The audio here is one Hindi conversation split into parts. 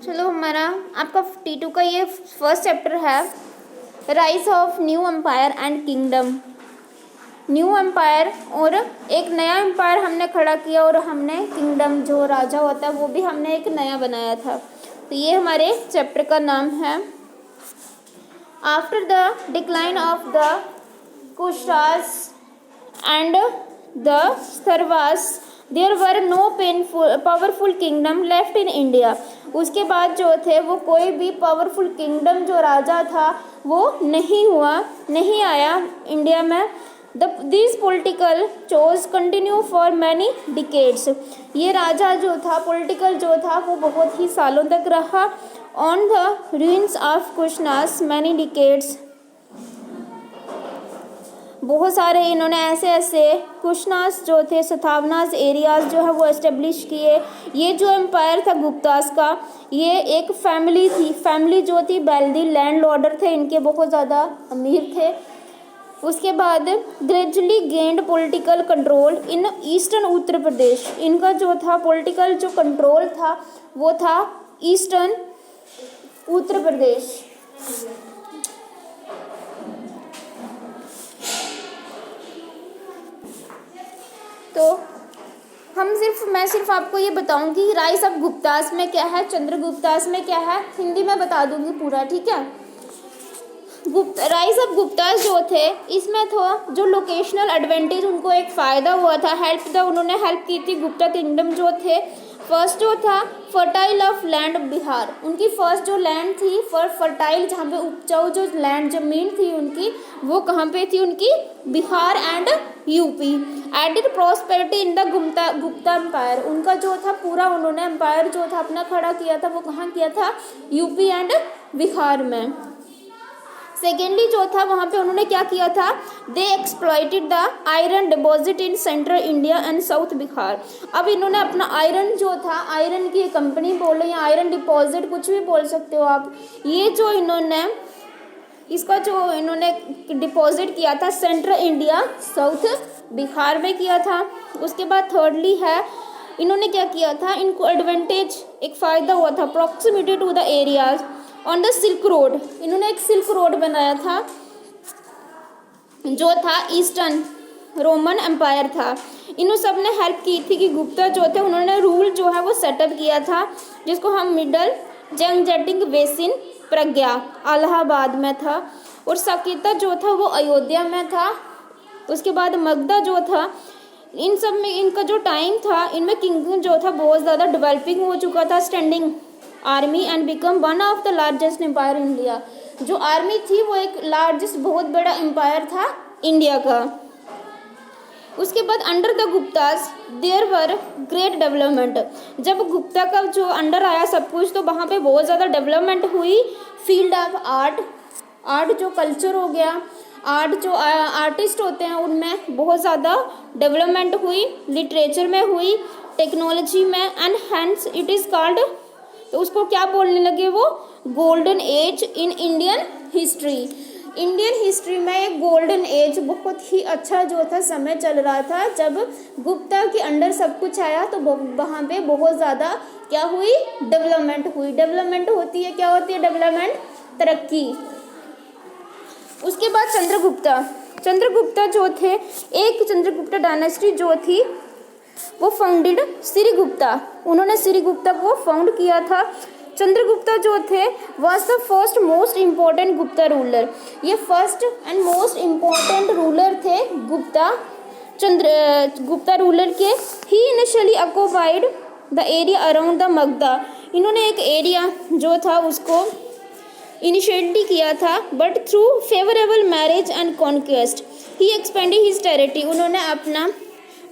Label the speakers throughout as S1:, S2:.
S1: चलो हमारा आपका T2 का ये फर्स्ट चैप्टर है rise of new empire and kingdom. New empire और एक नया एम्पायर हमने खड़ा किया और हमने किंगडम जो राजा होता है वो भी हमने एक नया बनाया था। तो ये हमारे चैप्टर का नाम है। After the decline of the Kushans and the सरवास there were no powerful kingdom left in India. उसके बाद जो थे वो कोई भी पावरफुल किंगडम जो राजा था वो नहीं आया इंडिया में। This political chose continue for many decades. ये राजा जो था पॉलिटिकल जो था वो बहुत ही सालों तक रहा। On the ruins of Kushanas many decades, बहुत सारे इन्होंने ऐसे कुशनास जो थे सतावनास एरियाज जो है वो एस्टेब्लिश किए। ये जो एम्पायर था गुप्तास का ये एक फैमिली थी। फैमिली जो थी बेल्दी लैंड लॉर्डर थे, इनके बहुत ज़्यादा अमीर थे। उसके बाद gradually gained political control in eastern Uttar Pradesh. इनका जो था पॉलिटिकल जो कंट्रोल था वो था ईस्टर्न उत्तर प्रदेश। तो मैं सिर्फ आपको ये बताऊंगी राइज ऑफ गुप्तास में क्या है, चंद्रगुप्तास में क्या है, हिंदी में बता दूंगी पूरा, ठीक है। राइज ऑफ गुप्तास जो थे इसमें तो जो लोकेशनल एडवांटेज उनको एक फ़ायदा हुआ था, उन्होंने हेल्प की थी गुप्ता किंगडम जो थे। फर्स्ट जो था फर्टाइल ऑफ लैंड बिहार। उनकी फर्स्ट जो लैंड थी फर्टाइल जहाँ पे उपजाऊ जो लैंड ज़मीन थी उनकी वो कहाँ पे थी, उनकी Bihar and UP. Added prosperity in the Gupta empire. उनका जो था पूरा उन्होंने एम्पायर जो था अपना खड़ा किया था वो कहाँ किया था, यूपी एंड बिहार में। सेकेंडली जो था वहाँ पे उन्होंने क्या किया था, they exploited the iron deposit in central India and south Bihar. अब इन्होंने अपना आयरन जो था, आयरन की कंपनी बोलो या आयरन डिपॉजिट कुछ भी बोल सकते हो आप, ये जो इन्होंने इसका जो इन्होंने डिपॉजिट किया था सेंट्रल इंडिया साउथ बिहार में किया था। उसके बाद थर्डली है इन्होंने क्या किया था, इनको एडवांटेज एक फ़ायदा हुआ था proximity to the areas on the silk road. इन्होंने एक सिल्क रोड बनाया था जो था ईस्टर्न रोमन एम्पायर था। इन सब ने हेल्प की थी कि गुप्ता जो थे उन्होंने रूल जो है वो सेटअप किया था जिसको हम मिडल जंगजेटिंग बेसिन प्रज्ञा इलाहाबाद में था, और सकीता जो था वो अयोध्या में था। उसके बाद मगधा जो था, इन सब में इनका जो टाइम था इनमें किंगडम जो था बहुत ज़्यादा डेवलपिंग हो चुका था, standing army and become one of the largest empire India. जो आर्मी थी वो एक लार्जेस्ट बहुत बड़ा एम्पायर था इंडिया का। उसके बाद under the Guptas there were great development. जब गुप्ता का जो अंडर आया सब कुछ तो वहाँ पे बहुत ज़्यादा डेवलपमेंट हुई। फील्ड ऑफ आर्ट जो कल्चर हो गया, आर्ट जो आर्टिस्ट होते हैं उनमें बहुत ज़्यादा डेवलपमेंट हुई, लिटरेचर में हुई, टेक्नोलॉजी में, and hence it is called, तो उसको क्या बोलने लगे वो, golden age in Indian history. Indian history में एक गोल्डन एज बहुत ही अच्छा जो था समय चल रहा था जब गुप्ता के अंडर सब कुछ आया। तो वहाँ पे बहुत ज़्यादा क्या हुई, डेवलपमेंट हुई। डेवलपमेंट होती है, क्या होती है डेवलपमेंट, तरक्की। उसके बाद चंद्रगुप्ता जो थे, एक चंद्रगुप्ता डायनेस्टी जो थी वो फाउंडेड श्रीगुप्ता, उन्होंने श्रीगुप्ता को फाउंड किया था। चंद्रगुप्ता जो थे was the first most important Gupta ruler. ये first and most important ruler थे गुप्ता रूलर के। He initially occupied the area around the Magadha. इन्होंने एक एरिया जो था उसको इनिशिएटली किया था, but through favourable marriage and conquest he expanded his territory. उन्होंने अपना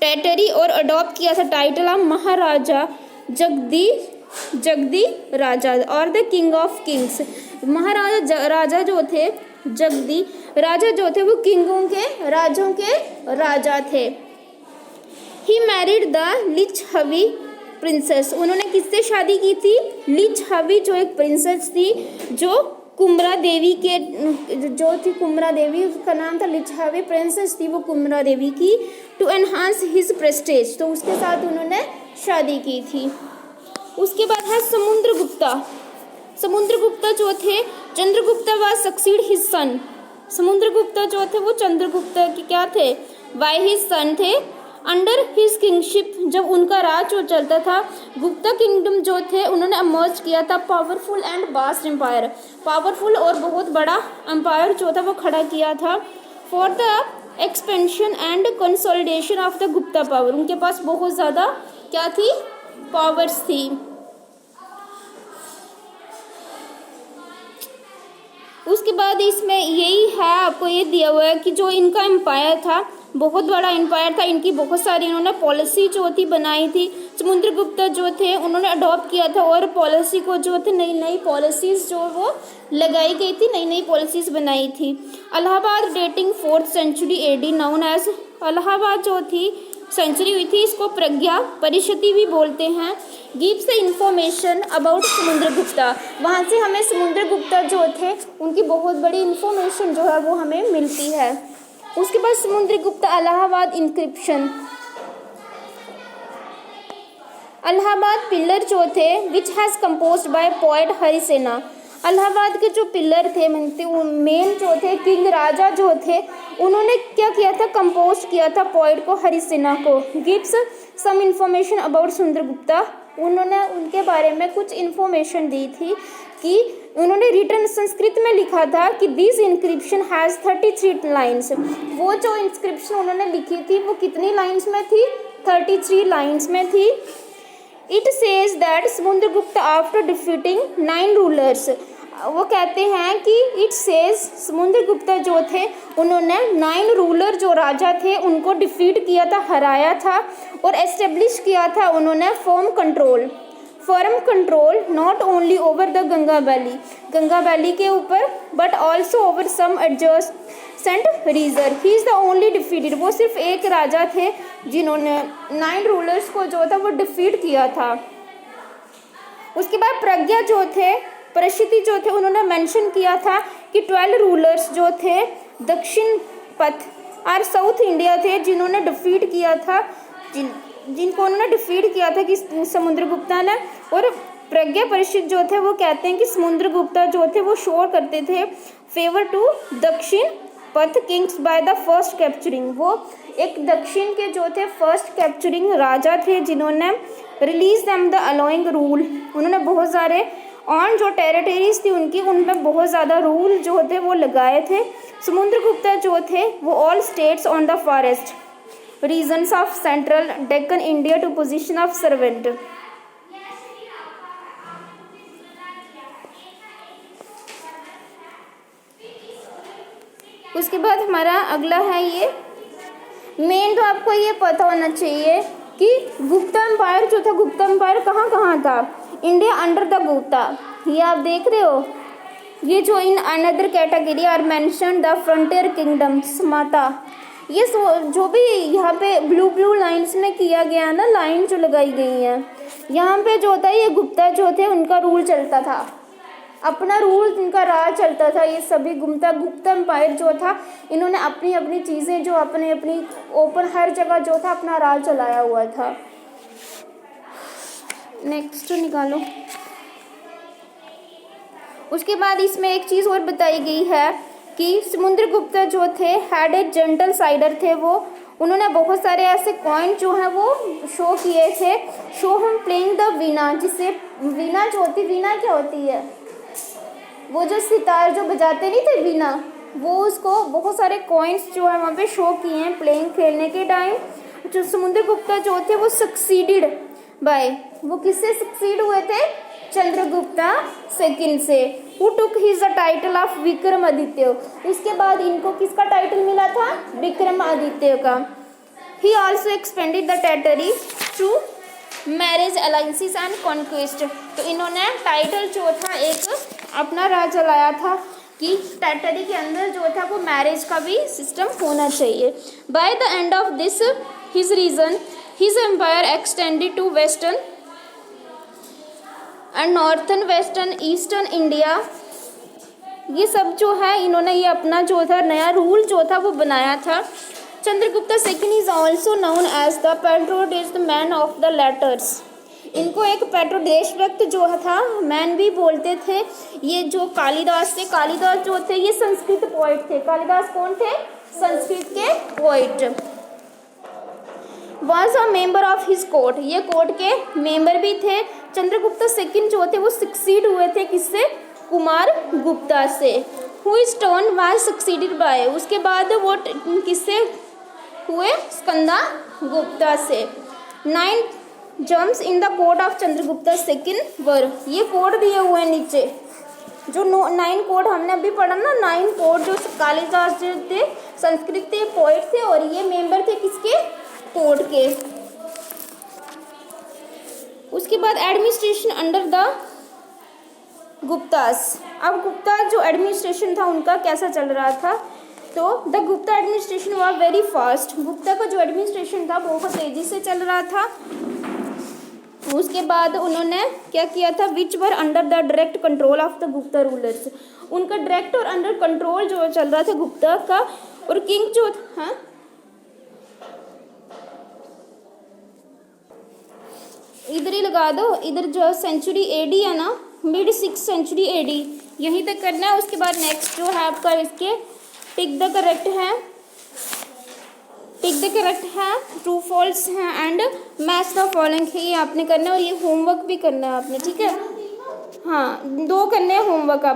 S1: टेरिटरी और अडॉप्ट किया था टाइटल ऑफ महाराजा जगदी राजा और द किंग ऑफ किंग्स। महाराजा राजा जो थे जगदी राजा जो थे वो किंगों के राजों के राजा थे। He married the Licchavi princess. उन्होंने किससे शादी की थी, लिच्छवी जो एक प्रिंसेस थी जो कुमरा देवी के जो थी, कुमरा देवी उसका नाम था, लिच्छवी प्रिंसेस थी वो कुमरा देवी की। टू एनहांस हिज प्रेस्टेज, तो उसके साथ उन्होंने शादी की थी। उसके बाद है समुद्रगुप्ता। समुद्रगुप्त जो थे, Chandragupta was succeed his son. Samudragupta जो थे वो चंद्रगुप्त के क्या थे, बाय हिज सन थे। अंडर हिज किंगशिप, जब उनका राज जो चलता था, गुप्ता किंगडम जो थे उन्होंने अमर्ज किया था powerful and vast empire, powerful और बहुत बड़ा एम्पायर जो था वो खड़ा किया था। For the expansion and consolidation of the Gupta power, उनके पास बहुत ज़्यादा क्या थी, पावर्स थी। उसके बाद इसमें यही है, आपको ये दिया हुआ है कि जो इनका एम्पायर था बहुत बड़ा एम्पायर था, इनकी बहुत सारी इन्होंने पॉलिसी जो थी बनाई थी। समुद्रगुप्त जो थे उन्होंने अडॉप्ट किया था और पॉलिसी को जो थे नई नई पॉलिसीज़ जो वो लगाई गई थी, नई नई पॉलिसीज़ बनाई थी। Allahabad dating 4th century AD known as, Allahabad जो थी सेंचुरी हुई थी, इसको प्रज्ञा परिषदी भी बोलते हैं। Gives the information about Samudragupta, वहाँ से हमें समुद्रगुप्त जो थे उनकी बहुत बड़ी इंफॉर्मेशन जो है वो हमें मिलती है। उसके बाद समुद्रगुप्त इलाहाबाद इंक्रिप्शन, इलाहाबाद पिलर जो थे which has composed by poet Harisena, Allahabad के जो पिलर थे मेन जो थे किंग राजा जो थे उन्होंने क्या किया था, कंपोज किया था पोएट को, हरिसेना को। Gives some information about Samudragupta, उन्होंने उनके बारे में कुछ इन्फॉर्मेशन दी थी कि उन्होंने रिटर्न संस्कृत में लिखा था कि दिस इंक्रिप्शन हैज़ 33 लाइन्स, वो जो इंस्क्रिप्शन उन्होंने लिखी थी वो कितनी लाइन्स में थी, 33 लाइन्स में थी। It says that Samudragupta after defeating 9 rulers, वो कहते हैं कि इट सेज समुद्रगुप्त जो थे उन्होंने 9 रूलर जो राजा थे उनको डिफीट किया था, हराया था और एस्टेब्लिश किया था उन्होंने firm control not only over the Ganga valley के ऊपर but also over some adjacent region. He is the only defeated, वो सिर्फ एक राजा थे जिन्होंने 9 रूलर्स को जो था वो डिफीट किया था। उसके बाद प्रज्ञा जो थे, परिषदी जो थे, उन्होंने मेंशन किया था कि 12 रूलर्स जो थे दक्षिण पथ और साउथ इंडिया थे जिन्होंने डिफीट किया था, जिनको उन्होंने डिफीट किया था कि समुद्रगुप्ता ने। और प्रज्ञा परिषद जो थे वो कहते हैं कि समुद्रगुप्ता जो थे वो शोर करते थे फेवर टू दक्षिण पथ Kings by the first capturing, वो एक दक्षिण के जो थे फर्स्ट कैप्चरिंग राजा थे जिन्होंने release them the allowing rule, उन्होंने बहुत सारे ऑन जो टेरिटरीज थी उनकी उनमें बहुत ज़्यादा रूल जो थे वो लगाए थे। समुद्रगुप्ता जो थे वो all states on the forest regions of central Deccan India to position of servant. उसके बाद हमारा अगला है ये मेन, तो आपको ये पता होना चाहिए कि गुप्ता एम्पायर जो था, गुप्ता एम्पायर कहाँ कहाँ था, इंडिया अंडर द गुप्ता, ये आप देख रहे हो। ये जो in another category are mention the frontier kingdoms माता, ये जो भी यहाँ पे ब्लू लाइंस में किया गया ना, लाइन जो लगाई गई हैं यहाँ पे जो होता है ये गुप्ता जो थे उनका रूल चलता था, अपना रूल इनका राज चलता था। ये सभी गुप्ता एम्पायर जो था इन्होंने अपनी अपनी चीज़ें जो अपनी ओपन हर जगह जो था अपना राज चलाया हुआ था। नेक्स्ट निकालो। उसके बाद इसमें एक चीज़ और बताई गई है कि समुद्रगुप्त जो थे हैड ए जेंटल साइडर थे, वो उन्होंने बहुत सारे ऐसे कॉइन जो हैं वो शो किए थे। शो हम प्लेइंग द वीणा, जिससे वीणा जो होती, वीणा क्या होती है, वो जो सितार जो बजाते नहीं थे वीणा, वो उसको बहुत सारे कॉइन्स जो है वहाँ पे शो किए हैं प्लेइंग, खेलने के टाइम। जो समुद्रगुप्त जो थे वो सक्सीडेड बाय, वो किससे सक्सीड हुए थे, चंद्रगुप्ता सेकंड से, who took his the title of Vikramaditya. इसके बाद इनको किसका टाइटल मिला था, विक्रमादित्य का। He also expanded the territory through marriage alliances and conquest, तो इन्होंने टाइटल जो था एक अपना राज चलाया था कि टेरिटरी के अंदर जो था वो मैरिज का भी सिस्टम होना चाहिए। By the end of this his region his empire extended to western and northern western eastern India. ये सब जो है इन्होंने ये अपना जो था नया रूल जो था वो बनाया था। Chandragupta second is also known as the patron is the man of the letters. इनको एक पेट्रो देशभक्त जो था मैन भी बोलते थे। ये जो कालिदास थे, कालिदास जो थे ये संस्कृत पोइट थे। कालिदास कौन थे? संस्कृत के poet. Was a member of his court, ये कोर्ट के मेंबर भी थे। चंद्रगुप्त सेकंड जो थे वो सक्सीड हुए थे किससे? कुमार गुप्ता से। Who is turn was succeeded by, उसके बाद वो किससे हुए? स्कंदा गुप्ता से। 9 gems in the court of Chandragupta second were, ये कोड दिए हुए हैं नीचे जो 9 कोड हमने अभी पढ़ा ना, 9 कोड जो कालिदास जो थे संस्कृत के पोइट थे और ये मेंबर थे किसके? कोर्ट के। उसके बाद एडमिनिस्ट्रेशन अंडर द गुप्तास। अब गुप्ता जो एडमिनिस्ट्रेशन था उनका कैसा चल रहा था? तो the Gupta administration was very fast, Gupta का जो एडमिनिस्ट्रेशन था बहुत तेजी से चल रहा था। उसके बाद उन्होंने क्या किया था? Which were under the direct control of the Gupta rulers, उनका डायरेक्ट और अंडर कंट्रोल जो चल रहा था गुप्ता का। और किंग जो था, इधर ही लगा दो, इधर जो सेंचुरी एडी है ना, मिड 6th सेंचुरी एडी, यहीं तक करना है। उसके बाद नेक्स्ट जो है आपका इसके टिक द करेक्ट है, टिक द करेक्ट है, ट्रू फॉल्स है एंड मैच द फॉलोइंग है, ये आपने करना है। और ये होमवर्क भी करना है आपने, ठीक है? हाँ 2 करने हैं होमवर्क आप।